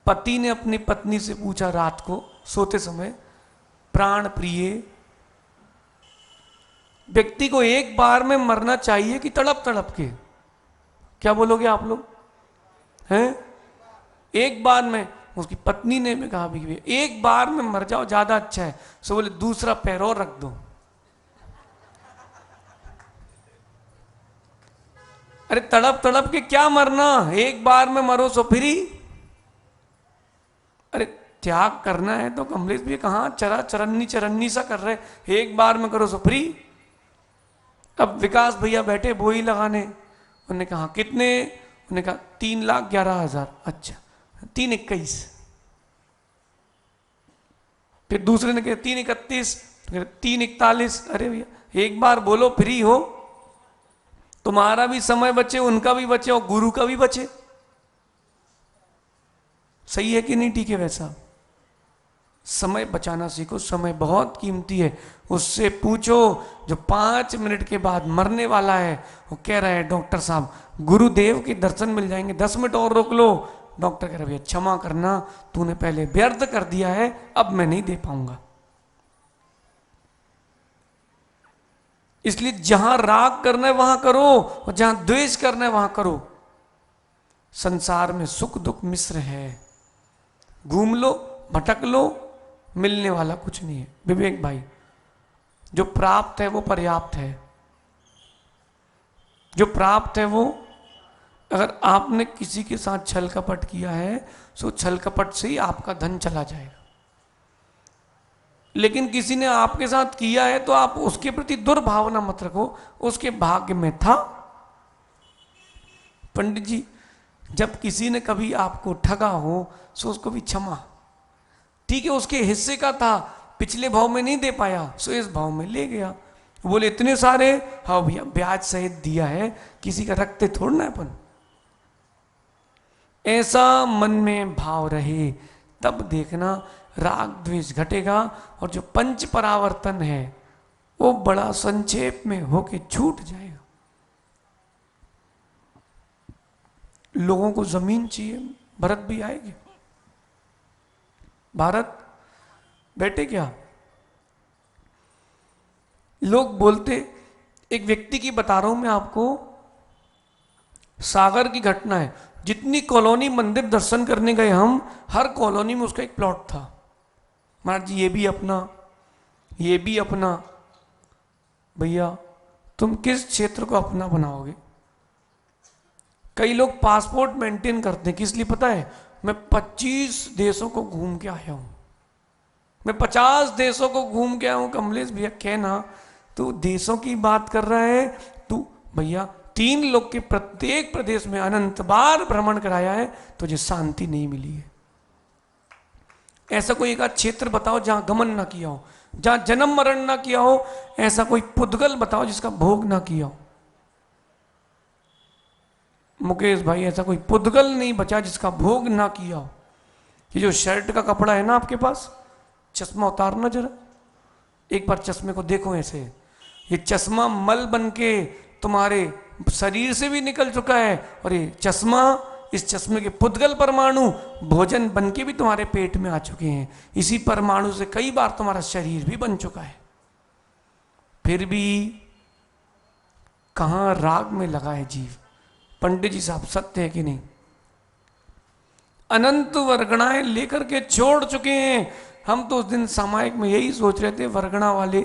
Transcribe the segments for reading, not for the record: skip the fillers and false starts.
पति ने अपनी पत्नी से पूछा रात को सोते समय, प्राण प्रिय, व्यक्ति को एक बार में मरना चाहिए कि तड़प तड़प के? क्या बोलोगे आप लोग हैं? एक बार में। उसकी पत्नी ने भी कहा भी एक बार में मर जाओ ज्यादा अच्छा है। सो बोले दूसरा पैर और रख दो। अरे तड़प तड़प के क्या मरना, एक बार में मरो सो फ्री। अरे त्याग करना है तो कमलेश भी कहाँ चरन्नी चरन्नी सा कर रहे, एक बार में करो सो फ्री। अब विकास भैया बैठे बोई लगाने, उन्होंने कहा कितने? उन्होंने कहा 3,11,000। अच्छा 3,21। फिर दूसरे ने कहा 3,31, 3,41। अरे भैया एक बार बोलो फ्री हो, तुम्हारा भी समय बचे, उनका भी बचे और गुरु का भी बचे। सही है कि नहीं? ठीक है। वैसा समय बचाना सीखो, समय बहुत कीमती है। उससे पूछो जो 5 मिनट के बाद मरने वाला है, वो कह रहा है डॉक्टर साहब गुरुदेव के दर्शन मिल जाएंगे, 10 मिनट और रोक लो। डॉक्टर कह रहा भैया क्षमा करना, तूने पहले व्यर्थ कर दिया है, अब मैं नहीं दे पाऊंगा। इसलिए जहां राग करना है वहां करो, और जहां द्वेष करना है वहां करो। संसार में सुख दुख मिश्र है, घूम लो भटक लो, मिलने वाला कुछ नहीं है। विवेक भाई, जो प्राप्त है वो पर्याप्त है। जो प्राप्त है वो, अगर आपने किसी के साथ छल कपट किया है तो छल कपट से ही आपका धन चला जाएगा। लेकिन किसी ने आपके साथ किया है तो आप उसके प्रति दुर्भावना मत रखो, उसके भाग्य में था। पंडित जी, जब किसी ने कभी आपको ठगा हो सो उसको भी क्षमा, ठीक है उसके हिस्से का था, पिछले भाव में नहीं दे पाया सो इस भाव में ले गया। बोले इतने सारे, हाँ भैया ब्याज सहित दिया है, किसी का रखते थोड़ा ना अपन। ऐसा मन में भाव रहे तब देखना राग द्वेष घटेगा, और जो पंच परावर्तन है वो बड़ा संक्षेप में होके छूट जाएगा। लोगों को जमीन चाहिए, भरत भी आएगी। भारत बैठे क्या? लोग बोलते, एक व्यक्ति की बता रहा हूं मैं आपको, सागर की घटना है। जितनी कॉलोनी मंदिर दर्शन करने गए हम, हर कॉलोनी में उसका एक प्लॉट था। महाराज जी ये भी अपना, ये भी अपना। भैया तुम किस क्षेत्र को अपना बनाओगे? कई लोग पासपोर्ट मेंटेन करते हैं, किस लिए पता है? मैं 25 देशों को घूम के आया हूं, मैं 50 देशों को घूम के आया हूं। कमलेश भैया कहना तू देशों की बात कर रहा है, तू भैया 3 लोग के प्रत्येक प्रदेश में अनंत बार भ्रमण कराया है, तुझे शांति नहीं मिली है। ऐसा कोई एक क्षेत्र बताओ जहां गमन ना किया हो, जहां जन्म मरण ना किया हो। ऐसा कोई पुद्गल बताओ जिसका भोग ना किया हो। मुकेश भाई ऐसा कोई पुद्गल नहीं बचा जिसका भोग ना किया हो। ये जो शर्ट का कपड़ा है ना आपके पास, चश्मा उतारना जरा, एक बार चश्मे को देखो ऐसे। ये चश्मा मल बन के तुम्हारे शरीर से भी निकल चुका है, और ये चश्मा, इस चश्मे के पुद्गल परमाणु भोजन बन के भी तुम्हारे पेट में आ चुके हैं। इसी परमाणु से कई बार तुम्हारा शरीर भी बन चुका है, फिर भी कहां राग में लगा है जीव। पंडित जी साहब सत्य है कि नहीं? अनंत वर्गणाएं लेकर के छोड़ चुके हैं। हम तो उस दिन सामायिक में यही सोच रहे थे, वर्गणा वाले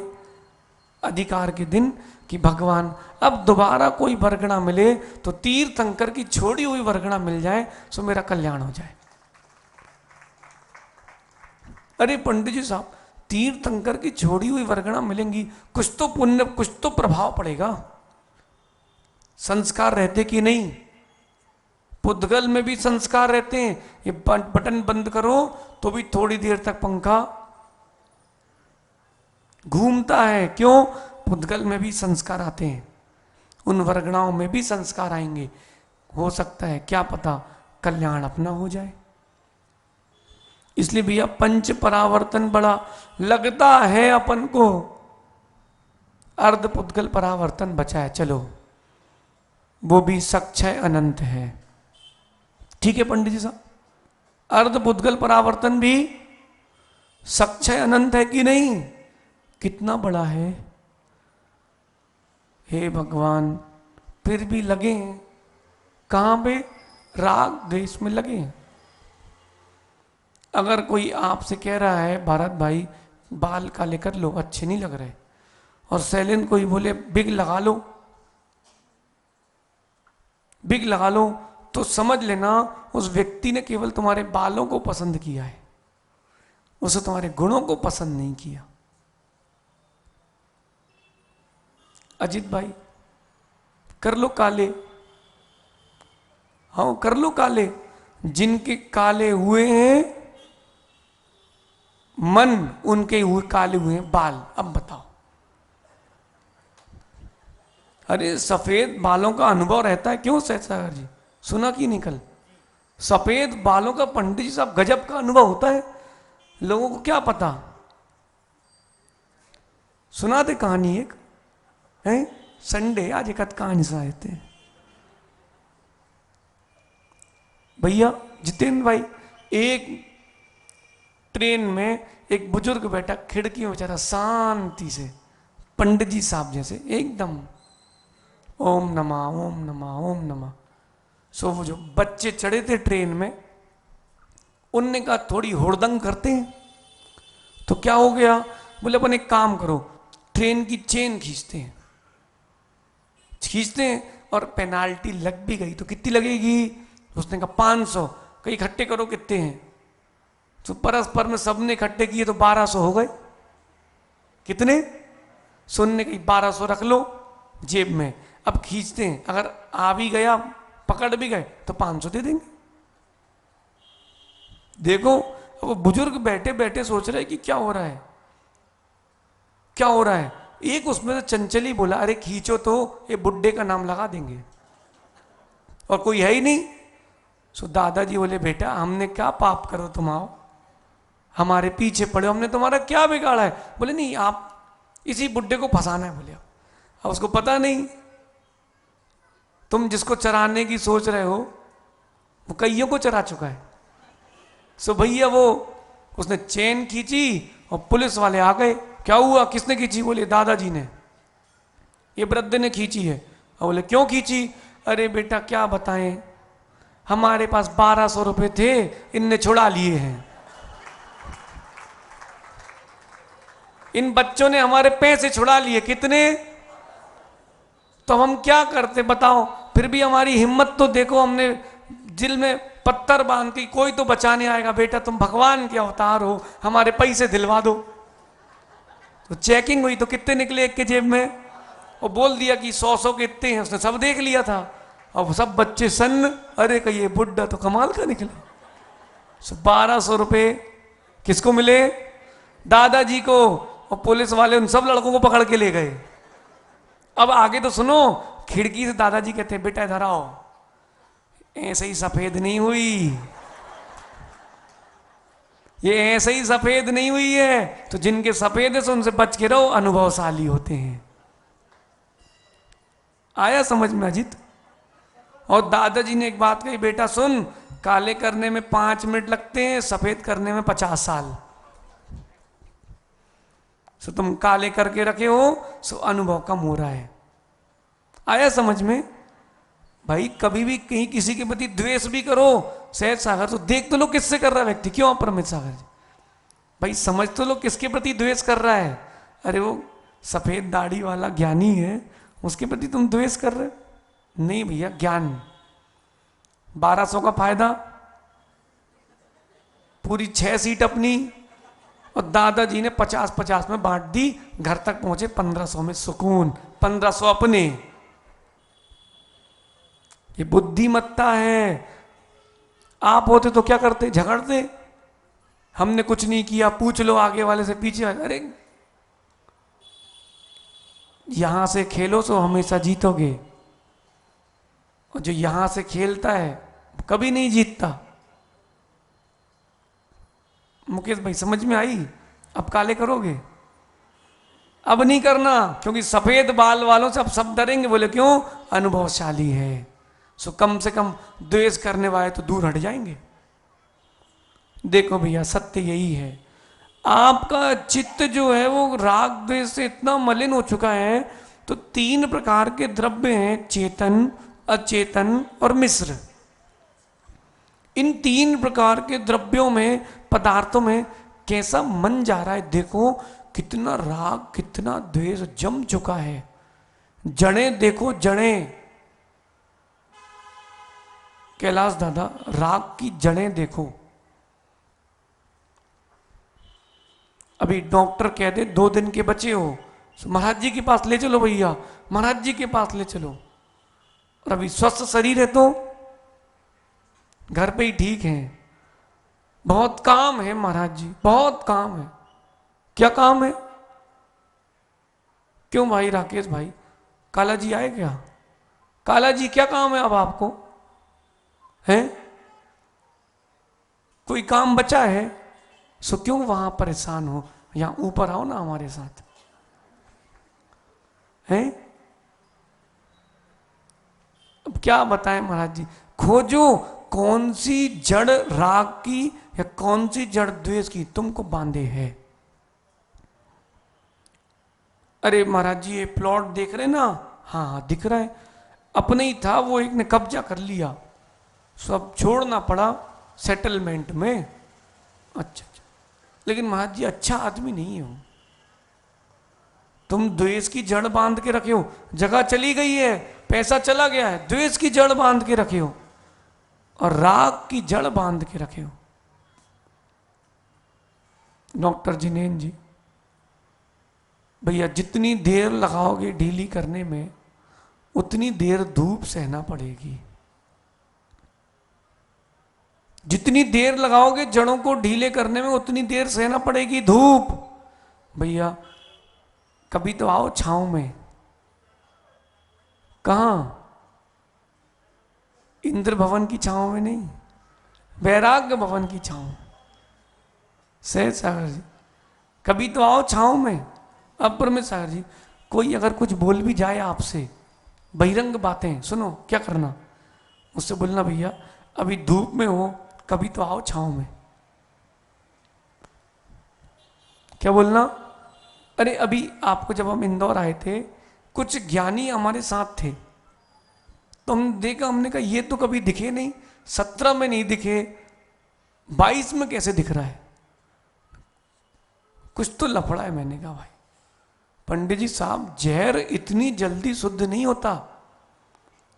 अधिकार के दिन, कि भगवान अब दोबारा कोई वर्गणा मिले तो तीर्थंकर की छोड़ी हुई वर्गणा मिल जाए सो मेरा कल्याण हो जाए। अरे पंडित जी साहब, तीर्थंकर की छोड़ी हुई वर्गणा मिलेंगी, कुछ तो पुण्य, कुछ तो प्रभाव पड़ेगा। संस्कार रहते कि नहीं? पुद्गल में भी संस्कार रहते हैं। ये बटन बंद करो तो भी थोड़ी देर तक पंखा घूमता है। क्यों? पुद्गल में भी संस्कार आते हैं, उन वर्गणाओं में भी संस्कार आएंगे। हो सकता है, क्या पता, कल्याण अपना हो जाए। इसलिए भैया पंच परावर्तन बड़ा लगता है अपन को, अर्ध पुद्गल परावर्तन बचा है, चलो वो भी सक्षय अनंत है। ठीक है पंडित जी साहब? अर्धपुद्गल परावर्तन भी सक्षय अनंत है कि नहीं? कितना बड़ा है। हे भगवान, फिर भी लगे हैं कहां पे? राग द्वेष में लगे हैं। अगर कोई आपसे कह रहा है भारत भाई बाल काले कर लो, अच्छे नहीं लग रहे, और सैलेंट कोई बोले बिग लगा लो, बिग लगा लो, तो समझ लेना उस व्यक्ति ने केवल तुम्हारे बालों को पसंद किया है, उसे तुम्हारे गुणों को पसंद नहीं किया। अजीत भाई कर लो काले, हाँ कर लो काले। जिनके काले हुए हैं मन, उनके हुए काले हुए हैं बाल। अब बताओ, अरे सफेद बालों का अनुभव रहता है क्यों सहसागर जी? सुना कि नहीं कल? सफेद बालों का पंडित जी साहब गजब का अनुभव होता है, लोगों को क्या पता। सुना दे कहानी एक है, संडे आज एक कहानी सुनाए थे भैया जितेंद्र भाई। एक ट्रेन में एक बुजुर्ग बैठा खिड़की में, बेचारा शांति से, पंडित जी साहब जैसे एकदम ओम नमः ओम नमः ओम नमः। सो वो जो बच्चे चढ़े थे ट्रेन में, उनने कहा थोड़ी हुड़दंग करते हैं। तो क्या हो गया? बोले अपन एक काम करो, ट्रेन की चेन खींचते हैं, खींचते हैं, और पेनाल्टी लग भी गई तो कितनी लगेगी? उसने कहा 500। कहीं इकट्ठे करो कितने हैं? तो परस्पर में सबने इकट्ठे किए तो 1200 हो गए। कितने? सुनने कहीं 1200 रख लो जेब में, अब खींचते हैं, अगर आ भी गया, पकड़ भी गए तो 500 दे देंगे। देखो वो बुजुर्ग बैठे बैठे सोच रहे कि क्या हो रहा है, क्या हो रहा है। एक उसमें से चंचली बोला, अरे खींचो तो ये बुड्ढे का नाम लगा देंगे, और कोई है ही नहीं। सो दादाजी बोले बेटा हमने क्या पाप करो, तुम आओ हमारे पीछे पड़े, हमने तुम्हारा क्या बिगाड़ा है? बोले नहीं आप इसी बुड्ढे को फंसाना है। बोले अब उसको पता नहीं तुम जिसको चराने की सोच रहे हो वो कईयों को चरा चुका है। सो भैया वो उसने चेन खींची और पुलिस वाले आ गए। क्या हुआ, किसने खींची? बोले दादाजी ने, ये वृद्ध ने खींची है। और बोले क्यों खींची? अरे बेटा क्या बताएं, हमारे पास 1200 रुपए थे, इनने छुड़ा लिए हैं, इन बच्चों ने हमारे पैसे छुड़ा लिए। कितने? तो हम क्या करते बताओ? फिर भी हमारी हिम्मत तो देखो, हमने दिल में पत्थर बांध के कोई तो बचाने आएगा। बेटा तुम भगवान के अवतार हो, हमारे पैसे दिलवा दो। तो चेकिंग हुई तो कितने निकले एक के जेब में, और बोल दिया कि 100 के इतने हैं, उसने सब देख लिया था। अब सब बच्चे सन्न, अरे कहिए बुड्ढा तो कमाल का निकला। 1200 रुपए किसको मिले? दादाजी को, और पुलिस वाले उन सब लड़कों को पकड़ के ले गए। अब आगे तो सुनो, खिड़की से दादाजी कहते हैं बेटा इधर आओ, ऐसे ही सफेद नहीं हुई, ये ऐसे ही सफेद नहीं हुई है। तो जिनके सफेद है उनसे बच के रहो, अनुभवशाली होते हैं। आया समझ में अजीत? और दादाजी ने एक बात कही, बेटा सुन, काले करने में 5 मिनट लगते हैं, सफेद करने में 50 साल। सो तुम काले करके रखे हो, सो अनुभव कम हो रहा है। आया समझ में? भाई कभी भी कहीं किसी के प्रति द्वेष भी करो, सहज सागर, तो देख तो लो किससे कर रहा है व्यक्ति। क्यों परमित सागर जी? भाई समझ तो लो किसके प्रति द्वेष कर रहा है। अरे वो सफेद दाढ़ी वाला ज्ञानी है, उसके प्रति तुम द्वेष कर रहे हो? नहीं भैया, ज्ञान 1200 का फायदा, पूरी 6 सीट अपनी, और दादाजी ने 50-50 में बांट दी। घर तक पहुंचे 1500 में सुकून, 1500 अपने। ये बुद्धिमत्ता है। आप होते तो क्या करते? झगड़ते। हमने कुछ नहीं किया, पूछ लो आगे वाले से, पीछे वाले। अरे यहां से खेलो तो हमेशा जीतोगे, और जो यहां से खेलता है कभी नहीं जीतता। मुकेश भाई समझ में आई? अब काले करोगे? अब नहीं करना, क्योंकि सफेद बाल वालों से अब सब डरेंगे। बोले क्यों? अनुभवशाली है। सो कम से कम द्वेष करने वाले तो दूर हट जाएंगे। देखो भैया सत्य यही है, आपका चित्त जो है वो राग द्वेष से इतना मलिन हो चुका है। तो तीन प्रकार के द्रव्य हैं, चेतन, अचेतन और मिश्र। इन तीन प्रकार के द्रव्यों में, पदार्थों में कैसा मन जा रहा है, देखो कितना राग कितना द्वेष जम चुका है। जड़ें देखो, जड़ें, कैलाश दादा राग की जड़ें देखो। अभी डॉक्टर कह दे 2 दिन के बचे हो, महाराज जी के पास ले चलो भैया, महाराज जी के पास ले चलो। और अभी स्वस्थ शरीर है तो घर पे ही ठीक है। बहुत काम है महाराज जी, बहुत काम है। क्या काम है? क्यों भाई राकेश भाई, काला जी आए क्या? काला जी क्या काम है अब आपको? है कोई काम बचा है? सो क्यों वहां परेशान हो, यहां ऊपर आओ ना हमारे साथ। हैं अब क्या बताएं महाराज जी, खोजो कौन सी जड़ राग की या कौन सी जड़ द्वेष की तुमको बांधे है। अरे महाराज जी ये प्लॉट देख रहे ना, हाँ दिख रहा है, अपने ही था, वो एक ने कब्जा कर लिया, सब छोड़ना पड़ा सेटलमेंट में। अच्छा, लेकिन महाराज जी अच्छा आदमी नहीं हो, तुम द्वेष की जड़ बांध के रखे हो, जगह चली गई है, पैसा चला गया है, द्वेष की जड़ बांध के रखे हो और राग की जड़ बांध के रखे हो। डॉक्टर जिनेन जी, भैया जितनी देर लगाओगे ढीली करने में उतनी देर धूप सहना पड़ेगी। जितनी देर लगाओगे जड़ों को ढीले करने में उतनी देर सहना पड़ेगी धूप। भैया कभी तो आओ छांव में। कहां? इंद्र भवन की छांव में नहीं, वैराग्य भवन की छांव। सहज सागर जी कभी तो आओ छांव में। अपर में सागर जी कोई अगर कुछ बोल भी जाए आपसे, बहिरंग बातें, सुनो क्या करना, उससे बोलना भैया अभी धूप में हो, कभी तो आओ छांव में। क्या बोलना? अरे अभी आपको जब हम इंदौर आए थे कुछ ज्ञानी हमारे साथ थे, तो हम देखा, हमने कहा ये तो कभी दिखे नहीं, 17 में नहीं दिखे, 22 में कैसे दिख रहा है, कुछ तो लफड़ा है। मैंने कहा भाई पंडित जी साहब जहर इतनी जल्दी शुद्ध नहीं होता।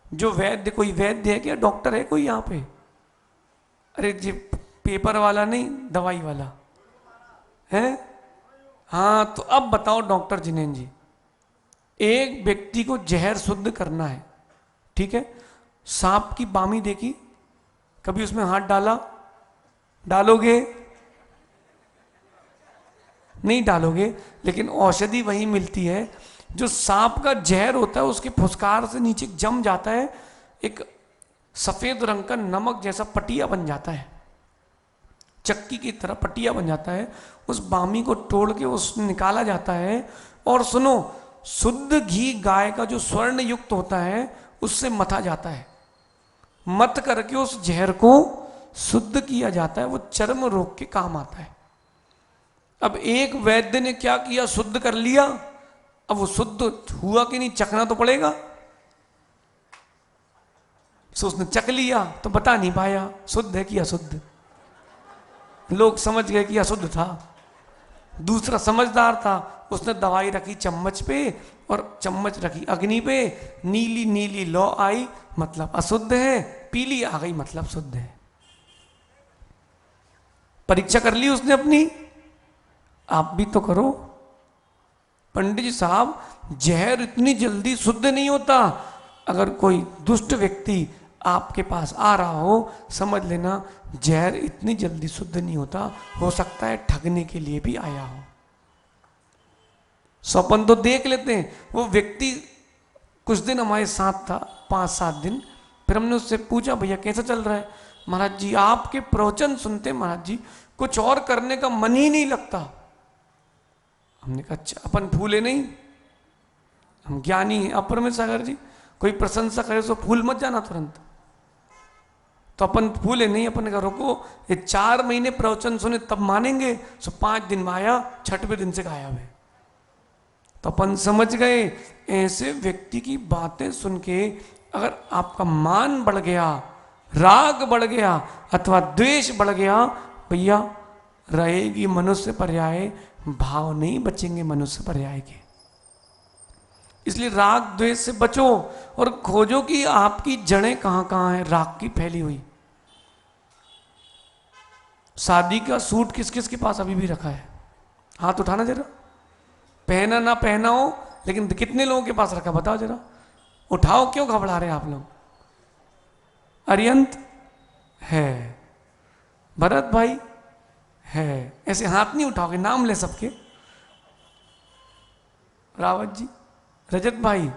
जो वैद्य, कोई वैद्य है क्या, डॉक्टर है कोई यहाँ पे? अरे जी पेपर वाला नहीं, दवाई वाला है। हाँ तो अब बताओ डॉक्टर जिनेन जी, एक व्यक्ति को जहर शुद्ध करना है, ठीक है, सांप की बामी देखी, कभी उसमें हाथ डाला? डालोगे? नहीं डालोगे। लेकिन औषधि वही मिलती है, जो सांप का जहर होता है उसके फुसकार से नीचे जम जाता है, एक सफेद रंग का नमक जैसा पटिया बन जाता है, चक्की की तरह पटिया बन जाता है। उस बामी को तोड़ के उस निकाला जाता है। और सुनो, शुद्ध घी गाय का जो स्वर्ण युक्त होता है उससे मथा जाता है, मत करके उस जहर को शुद्ध किया जाता है, वो चर्म रोग के काम आता है। अब एक वैद्य ने क्या किया, शुद्ध कर लिया, अब वो शुद्ध हुआ कि नहीं चखना तो पड़ेगा। सो उसने चख लिया तो बता नहीं पाया शुद्ध है कि अशुद्ध, लोग समझ गए कि अशुद्ध था। दूसरा समझदार था, उसने दवाई रखी चम्मच पे और चम्मच रखी अग्नि पे, नीली नीली लौ आई मतलब अशुद्ध है, पीली आ गई मतलब शुद्ध है। परीक्षा कर ली उसने अपनी, आप भी तो करो। पंडित जी साहब जहर इतनी जल्दी शुद्ध नहीं होता। अगर कोई दुष्ट व्यक्ति आपके पास आ रहा हो, समझ लेना जहर इतनी जल्दी शुद्ध नहीं होता, हो सकता है ठगने के लिए भी आया हो। स्वप्न तो देख लेते हैं। वो व्यक्ति कुछ दिन हमारे साथ था, 5-7 दिन, फिर हमने उससे पूछा भैया कैसा चल रहा है? महाराज जी आपके प्रवचन सुनते महाराज जी कुछ और करने का मन ही नहीं लगता। हमने कहा अच्छा, अपन फूले नहीं, हम ज्ञानी हैं। अपर में सागर जी कोई प्रशंसा करे तो फूल मत जाना तुरंत, तो अपन भूले नहीं, अपन का रुको, ये 4 महीने प्रवचन सुने तब मानेंगे, सो 5 दिन में आया, 6वें दिन से गायब है। तो अपन समझ गए ऐसे व्यक्ति की बातें सुन के अगर आपका मान बढ़ गया, राग बढ़ गया अथवा द्वेष बढ़ गया, भैया रहेगी मनुष्य पर्याय, भाव नहीं बचेंगे मनुष्य पर्याय के। इसलिए राग द्वेष से बचो और खोजो कि आपकी जड़ें कहां कहां हैं राग की फैली हुई। शादी का सूट किस किस के पास अभी भी रखा है? हाथ उठाना जरा। पहना ना पहना हो, लेकिन कितने लोगों के पास रखा बताओ जरा। उठाओ, क्यों घबरा रहे आप लोग? अरियंत है, भरत भाई है, ऐसे हाथ नहीं उठाओगे, नाम ले सबके। रावत जी, रजत भाई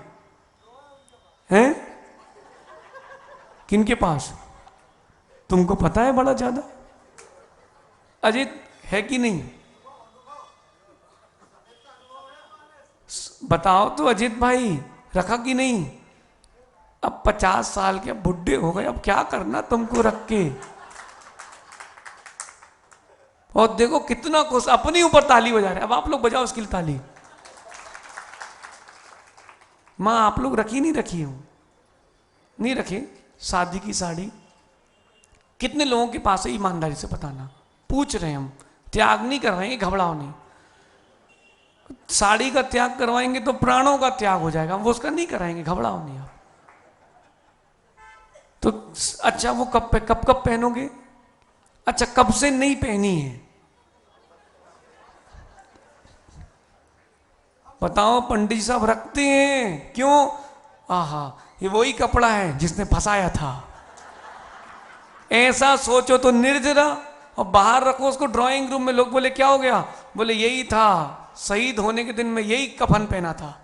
हैं? किनके पास? तुमको पता है बड़ा ज्यादा। अजित है कि नहीं? बताओ तो अजित भाई, रखा कि नहीं? अब 50 साल के बुढ़े हो गए, अब क्या करना तुमको रख के। और देखो कितना खुश, अपने ऊपर ताली बजा रहे। अब आप लोग बजाओ उसके लिए ताली। मां आप लोग रखी नहीं रखी हो? नहीं रखे? शादी की साड़ी कितने लोगों के पास है? ईमानदारी से बताना। पूछ रहे हैं हम, त्याग नहीं कर रहे हैं, घबराओ नहीं। साड़ी का त्याग करवाएंगे तो प्राणों का त्याग हो जाएगा, वो उसका नहीं कराएंगे, घबराओ नहीं आप। तो अच्छा वो कब पहनोगे? अच्छा कब से नहीं पहनी है बताओ? पंडित साहब रखते हैं, क्यों? आहा, ये वही कपड़ा है जिसने फंसाया था। ऐसा सोचो तो निर्जरा, और बाहर रखो उसको ड्राइंग रूम में। लोग बोले क्या हो गया? बोले यही था, शहीद होने के दिन में यही कफन पहना था।